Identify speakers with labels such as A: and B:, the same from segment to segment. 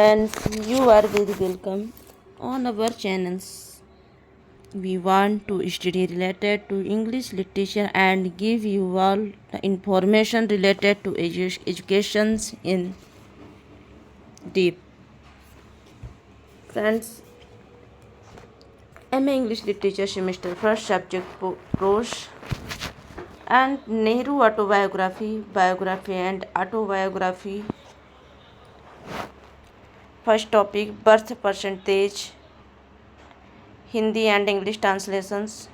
A: Friends, you are very welcome on our channels. We want to study related to English literature and give you all the information related to educations in deep. Friends, MA English Literature semester first subject prose and Nehru autobiography, biography and autobiography. First topic birth percentage, Hindi and English translations,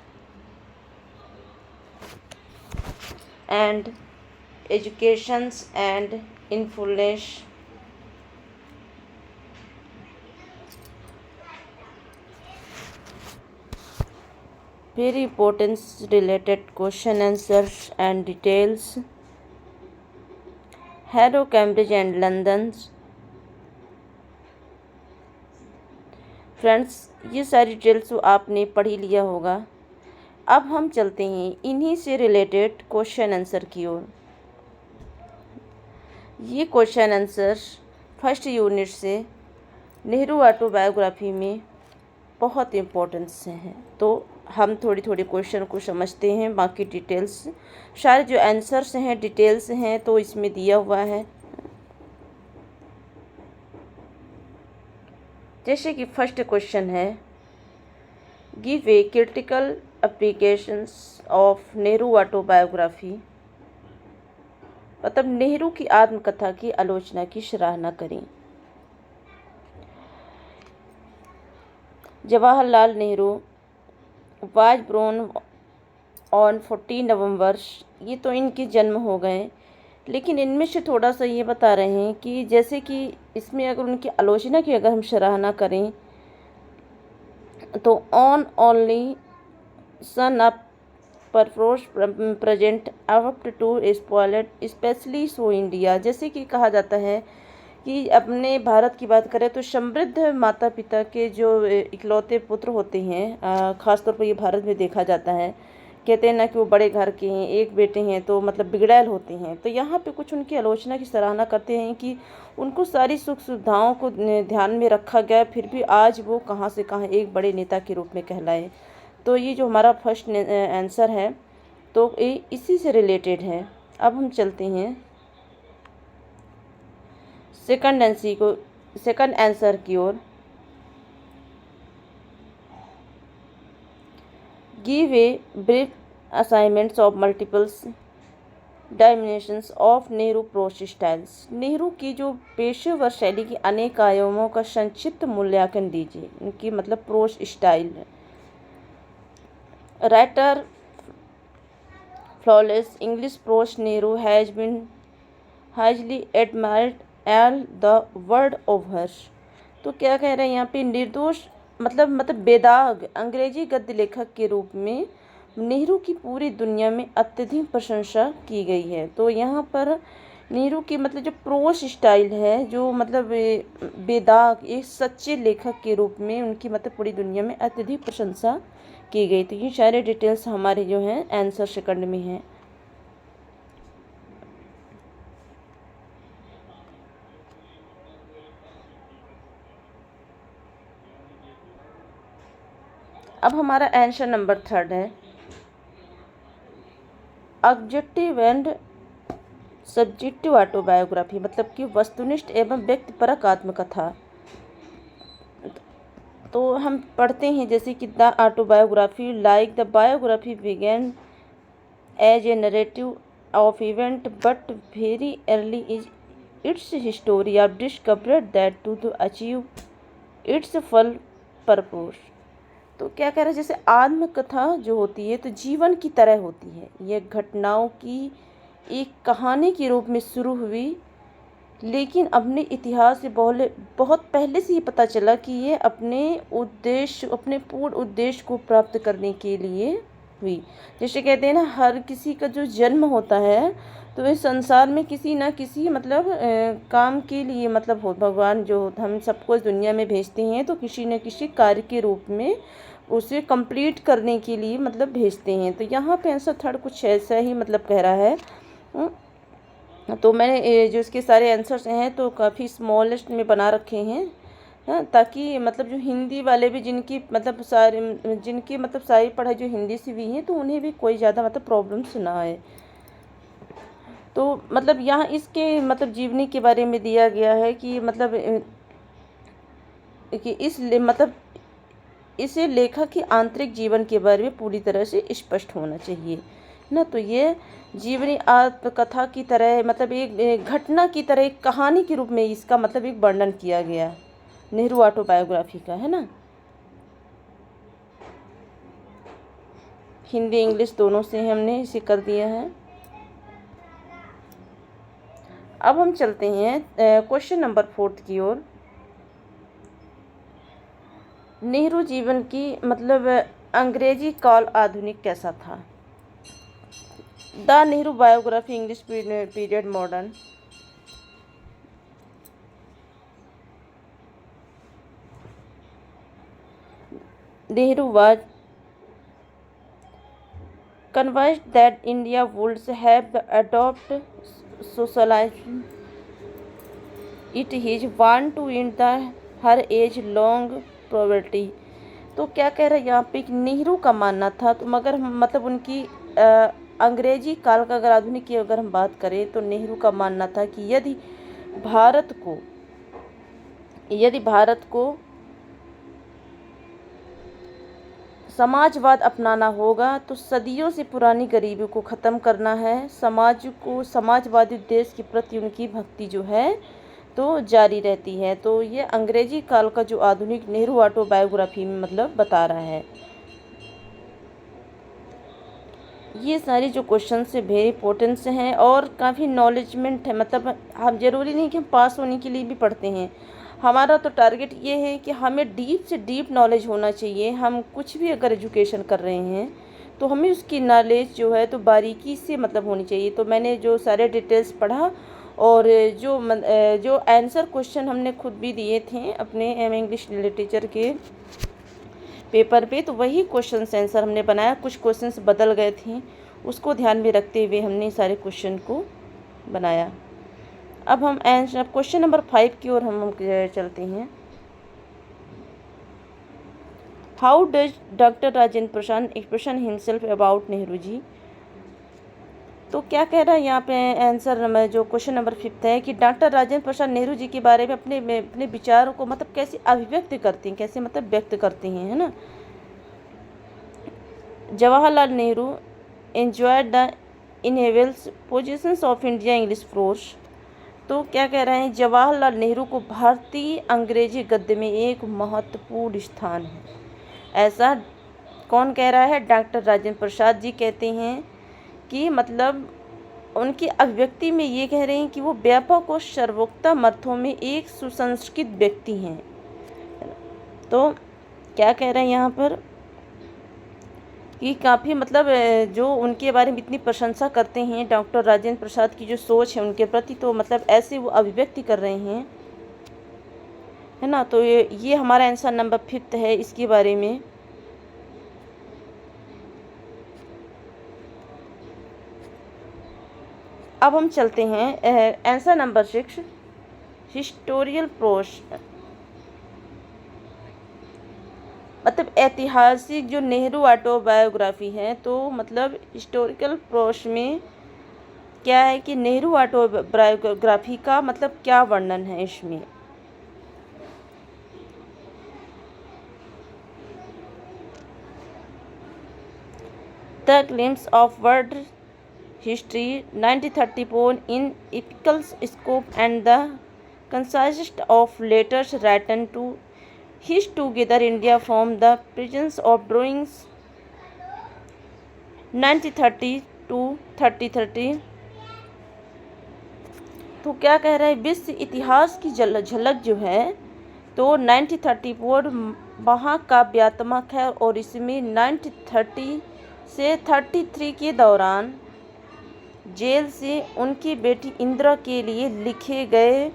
A: and educations and influence. Very important related question answers and details. Harrow, Cambridge and London. Friends, ये सारी details तो आपने पढ़ ही लिया होगा। अब हम चलते हैं इन्हीं से रिलेटेड क्वेश्चन आंसर की ओर। ये क्वेश्चन आंसर फर्स्ट यूनिट से नेहरू ऑटोबायोग्राफी में बहुत इम्पोर्टेंस से हैं, तो हम थोड़ी थोड़ी क्वेश्चन को समझते हैं। बाकी डिटेल्स सारे जो आंसर्स हैं, डिटेल्स हैं, तो इसमें दिया हुआ है। जैसे कि फर्स्ट क्वेश्चन है, give a critical applications of Nehru autobiography, मतलब नेहरू की आत्मकथा की आलोचना की सराहना करें। Jawaharlal Nehru was born on 14 November, ये तो इनके जन्म हो गए, लेकिन इनमें से थोड़ा सा ये बता रहे हैं कि जैसे कि इसमें अगर उनकी आलोचना की अगर हम सराहना करें तो on only son of perforce present up to spoiled specially so India. जैसे कि कहा जाता है कि अपने भारत की बात करें तो समृद्ध माता पिता के जो इकलौते पुत्र होते हैं, ख़ासतौर पर ये भारत में देखा जाता है, कहते हैं ना कि वो बड़े घर के हैं, एक बेटे हैं तो मतलब बिगड़ैल होते हैं। तो यहाँ पे कुछ उनकी आलोचना की सराहना करते हैं कि उनको सारी सुख सुविधाओं को ध्यान में रखा गया, फिर भी आज वो कहाँ से कहाँ एक बड़े नेता के रूप में कहलाए। तो ये जो हमारा फर्स्ट आंसर है तो ये इसी से रिलेटेड है। अब हम चलते हैं सेकंड आंसर की ओर। Give a brief assignments of multiples dimensions of Nehru prose styles. Nehru की जो पेशेवर शैली की अनेक आयामों का संक्षिप्त मूल्यांकन दीजिए। उनकी मतलब प्रोस स्टाइल है। Writer flawless English prose Nehru has been highly admired all the world over. तो क्या कह रहे हैं यहाँ पे, निर्दोष मतलब बेदाग अंग्रेजी गद्य लेखक के रूप में नेहरू की पूरी दुनिया में अत्यधिक प्रशंसा की गई है। तो यहाँ पर नेहरू की मतलब जो प्रोस स्टाइल है, जो मतलब बेदाग एक सच्चे लेखक के रूप में उनकी मतलब पूरी दुनिया में अत्यधिक प्रशंसा की गई। तो ये सारे डिटेल्स हमारे जो हैं आंसर सेकंड में हैं। अब हमारा आंसर नंबर थर्ड है, ऑब्जेक्टिव एंड सब्जेक्टिव ऑटोबायोग्राफी, मतलब कि वस्तुनिष्ठ एवं व्यक्तिपरक आत्मकथा। तो हम पढ़ते हैं जैसे कि the autobiography like the biography begin as a narrative of event but very early is its history of discovered that to achieve its full purpose. तो क्या कह रहे हैं, जैसे आत्मकथा जो होती है तो जीवन की तरह होती है। यह घटनाओं की एक कहानी के रूप में शुरू हुई, लेकिन अपने इतिहास से बहुत पहले से ही पता चला कि ये अपने पूर्ण उद्देश्य को प्राप्त करने के लिए हुई। जैसे कहते हैं ना, हर किसी का जो जन्म होता है तो इस संसार में किसी ना किसी मतलब काम के लिए मतलब हो भगवान जो हम सबको इस दुनिया में भेजते हैं तो किसी न किसी कार्य के रूप में उसे कंप्लीट करने के लिए मतलब भेजते हैं। तो यहाँ पे आंसर थर्ड कुछ ऐसा ही मतलब कह रहा है तो मैंने जो इसके सारे आंसर्स हैं तो काफ़ी स्मॉलेस्ट में बना रखे हैं, हाँ, ताकि मतलब जो हिंदी वाले भी जिनकी मतलब सारी पढ़ाई जो हिंदी से हुई है तो उन्हें भी कोई ज़्यादा मतलब प्रॉब्लम्स ना आए। तो मतलब यहाँ इसके मतलब जीवनी के बारे में दिया गया है कि मतलब कि मतलब इसे लेखक के आंतरिक जीवन के बारे में पूरी तरह से स्पष्ट होना चाहिए ना। तो ये जीवनी आत्मकथा की तरह मतलब एक घटना की तरह, एक कहानी के रूप में इसका मतलब एक वर्णन किया गया, नेहरू ऑटोबायोग्राफी का, है ना। हिंदी इंग्लिश दोनों से हमने इसे कर दिया है। अब हम चलते हैं क्वेश्चन नंबर 4 की ओर। नेहरू जीवन की मतलब अंग्रेजी काल आधुनिक कैसा था? The Nehru biography English period modern. Nehru was convinced that India would have adopted socialism. It is want to end the her age long poverty. तो क्या कह रहे हैं यहाँ पे कि नेहरू का मानना था, तो मगर मतलब उनकी अंग्रेजी काल का अगर आधुनिक की अगर हम बात करें तो नेहरू का मानना था कि यदि भारत को समाजवाद अपनाना होगा तो सदियों से पुरानी गरीबी को ख़त्म करना है। समाजवादी देश के प्रति उनकी भक्ति जो है तो जारी रहती है। तो ये अंग्रेजी काल का जो आधुनिक नेहरू ऑटोबायोग्राफी में मतलब बता रहा है। ये सारी जो क्वेश्चन से वेरी इंपॉर्टेंट से हैं और काफ़ी नॉलेजमेंट है। मतलब हम ज़रूरी नहीं कि हम पास होने के लिए भी पढ़ते हैं, हमारा तो टारगेट ये है कि हमें डीप से डीप नॉलेज होना चाहिए। हम कुछ भी अगर एजुकेशन कर रहे हैं तो हमें उसकी नॉलेज जो है तो बारीकी से मतलब होनी चाहिए। तो मैंने जो सारे डिटेल्स पढ़ा और जो आंसर क्वेश्चन हमने खुद भी दिए थे अपने इंग्लिश लिटरेचर के पेपर पे, तो वही क्वेश्चन आंसर हमने बनाया। कुछ क्वेश्चंस बदल गए थे, उसको ध्यान में रखते हुए हमने सारे क्वेश्चन को बनाया। अब हम क्वेश्चन नंबर 5 की ओर हम चलते हैं। How does doctor Rajendra Prasad expression himself about Nehru ji? तो क्या कह रहा है यहाँ पे आंसर में जो क्वेश्चन नंबर 5 है कि डॉक्टर राजेंद्र प्रसाद नेहरू जी के बारे में अपने विचारों को मतलब कैसे अभिव्यक्त करते हैं, कैसे मतलब व्यक्त करते हैं, है ना। Jawaharlal Nehru enjoyed the enviable positions of India English force. तो क्या कह रहे हैं, जवाहरलाल नेहरू को भारतीय अंग्रेजी गद्य में एक महत्वपूर्ण स्थान है। ऐसा कौन कह रहा है? डॉक्टर राजेंद्र प्रसाद जी कहते हैं कि मतलब उनकी अभिव्यक्ति में ये कह रहे हैं कि वो व्यापक और सर्वोक्तम अर्थों में एक सुसंस्कृत व्यक्ति हैं। तो क्या कह रहे हैं यहाँ पर कि काफ़ी मतलब जो उनके बारे में इतनी प्रशंसा करते हैं डॉक्टर राजेंद्र प्रसाद की जो सोच है उनके प्रति, तो मतलब ऐसे वो अभिव्यक्ति कर रहे हैं, है ना। तो ये हमारा आंसर नंबर 5 है इसके बारे में। अब हम चलते हैं आंसर नंबर 6, हिस्टोरियल प्रोस। मतलब ऐतिहासिक जो नेहरू ऑटोबायोग्राफी है, तो मतलब हिस्टोरिकल प्रोस में क्या है कि नेहरू ऑटोबायोग्राफी का मतलब क्या वर्णन है इसमें। The glimpse of world history 1934 in epical scope and the consist of letters written to his together India from the presence of drawings 1930 to 3030। तो क्या कह रहा है, विश्व इतिहास की झलक जो है तो 1934 महाकाव्यात्मक है और इसमें 1930 से 33 के दौरान जेल से उनकी बेटी इंदिरा के लिए लिखे गए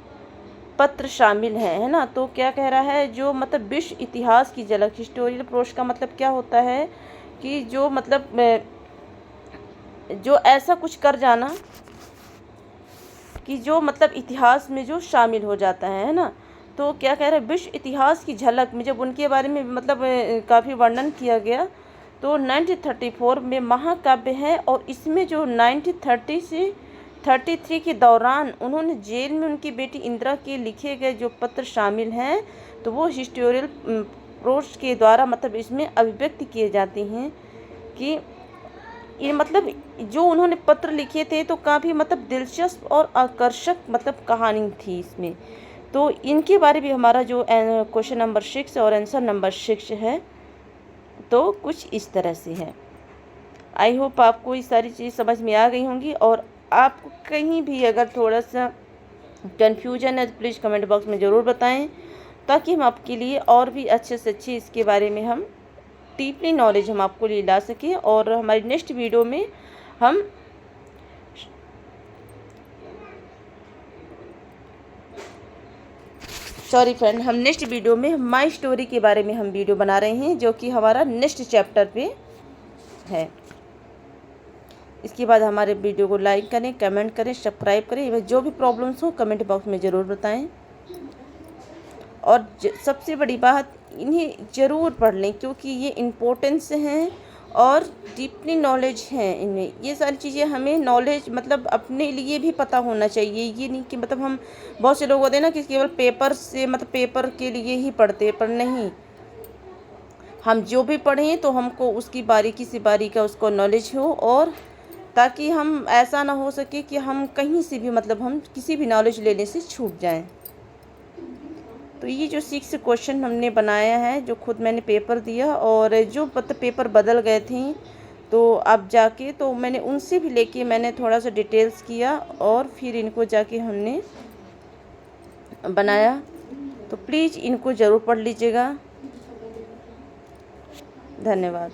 A: पत्र शामिल है ना। तो क्या कह रहा है, जो मतलब विश्व इतिहास की झलक, हिस्टोरियल प्रोस का मतलब क्या होता है कि जो मतलब जो ऐसा कुछ कर जाना कि जो मतलब इतिहास में जो शामिल हो जाता है ना। तो क्या कह रहे हैं, विश्व इतिहास की झलक में जब उनके बारे में मतलब काफ़ी वर्णन किया गया, तो 1934 में महाकाव्य है, और इसमें जो 1930 से 33 के दौरान उन्होंने जेल में उनकी बेटी इंदिरा के लिखे गए जो पत्र शामिल हैं, तो वो हिस्टोरियल प्रोज के द्वारा मतलब इसमें अभिव्यक्त किए जाते हैं कि ये मतलब जो उन्होंने पत्र लिखे थे तो काफ़ी मतलब दिलचस्प और आकर्षक मतलब कहानी थी इसमें। तो इनके बारे में हमारा जो क्वेश्चन नंबर 6 और आंसर नंबर 6 है, तो कुछ इस तरह से है। आई होप आपको ये सारी चीज़ समझ में आ गई होंगी, और आपको कहीं भी अगर थोड़ा सा कन्फ्यूजन है तो प्लीज़ कमेंट बॉक्स में ज़रूर बताएं, ताकि हम आपके लिए और भी अच्छे से अच्छे इसके बारे में हम डीपली नॉलेज हम आपको लिए ला सकें। और हमारी नेक्स्ट वीडियो में हम हम नेक्स्ट वीडियो में माई स्टोरी के बारे में हम वीडियो बना रहे हैं, जो कि हमारा नेक्स्ट चैप्टर पे है। इसके बाद हमारे वीडियो को लाइक करें, कमेंट करें, सब्सक्राइब करें। जो भी प्रॉब्लम्स हो कमेंट बॉक्स में ज़रूर बताएं, और सबसे बड़ी बात, इन्हें ज़रूर पढ़ लें क्योंकि ये इम्पोर्टेंस हैं और डीपली नॉलेज है इनमें। ये सारी चीज़ें हमें नॉलेज मतलब अपने लिए भी पता होना चाहिए। ये नहीं कि मतलब हम बहुत से लोग होते हैं ना कि केवल पेपर से मतलब पेपर के लिए ही पढ़ते हैं, पर नहीं, हम जो भी पढ़ें तो हमको उसकी बारीकी से बारीकी का उसको नॉलेज हो, और ताकि हम ऐसा ना हो सके कि हम कहीं से भी मतलब हम किसी भी नॉलेज लेने से छूट जाएं। तो ये जो 6 क्वेश्चन हमने बनाया है, जो खुद मैंने पेपर दिया, और जो मतलब पेपर बदल गए थे, तो अब जाके तो मैंने उनसे भी लेके मैंने थोड़ा सा डिटेल्स किया और फिर इनको जाके हमने बनाया। तो प्लीज़ इनको ज़रूर पढ़ लीजिएगा। धन्यवाद।